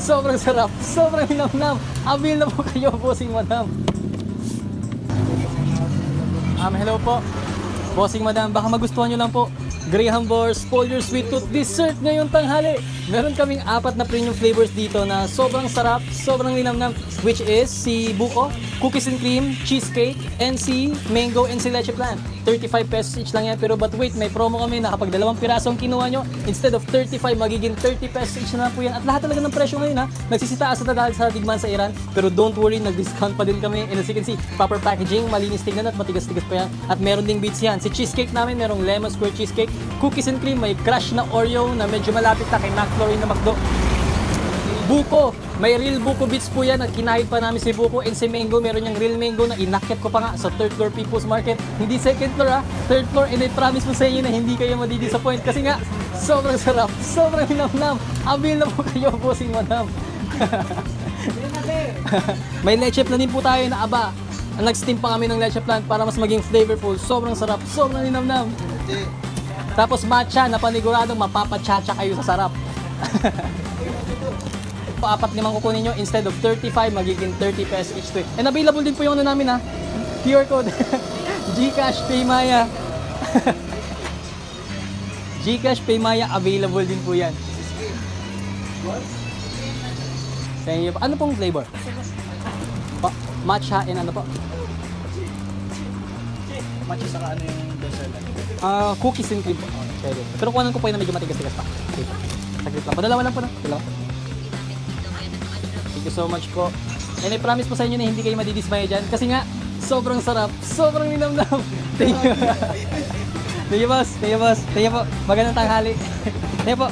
sobrang sarap, sobrang hinamnam. Avail na po kayo, Bossing Madam. Hello po. Bossing Madam, baka magustuhan nyo lang po. Graham Boars Folger Sweet Tooth Dessert ngayong tanghali. Meron kaming 4 na premium flavors dito na sobrang sarap, sobrang linamnam, which is si Buko, Cookies and Cream, Cheesecake, and si Mango and si Leche Plan. 35 pesos each lang yan, pero but wait, may promo kami na kapag 2 pirasong kinuha nyo, instead of 35, magiging 30 pesos each na po yan. At lahat talaga ng presyo ngayon ha, nagsisitaas na dahil sa digmaan sa Iran, pero don't worry, nag-discount pa din kami. And as you can see, proper packaging, malinis tignan at matigas-tigas pa yan. At meron ding beats yan. Si cheesecake namin, merong lemon square cheesecake, cookies and cream, may crush na Oreo na medyo malapit na kay McFlurry na McDo. Buko, may real Buko Beats po yan at kinahit pa namin si Buko, and si Mango, meron yung real Mango na inakyat ko pa nga sa 3rd floor People's Market. Hindi 2nd floor ha, 3rd floor, and I promise po sa inyo na hindi kayo madidisappoint kasi nga, sobrang sarap, sobrang hinamnam. Avail na po kayo, Bossing Madam. May leche plan din po tayo na aba. Nag-steam pa kami ng leche plan para mas maging flavorful. Sobrang sarap, sobrang hinamnam. Tapos matcha na paniguradong mapapachacha kayo sa sarap. 4 limang kukunin nyo, instead of 35, magiging 30 pesos each to. And available din po yung ano namin ha, QR code. Gcash, Paymaya. Gcash, Paymaya, available din po yan. Thank you po. Ano pong flavor? Matcha and ano po? Matcha saka ano yung dessert? Cookies and cream po. Pero kuhanan ko po yun na medyo matigas-tigas pa. Okay. Saglit lang. Padalawa lang po na. Dalawa. Thank you so much po. And I promise po sa inyo na hindi kayo madidismaya dyan kasi nga, sobrang sarap, sobrang linamnam. Thank you. Thank you boss, thank you boss. Thank you po. Magandang tanghali. Thank you po.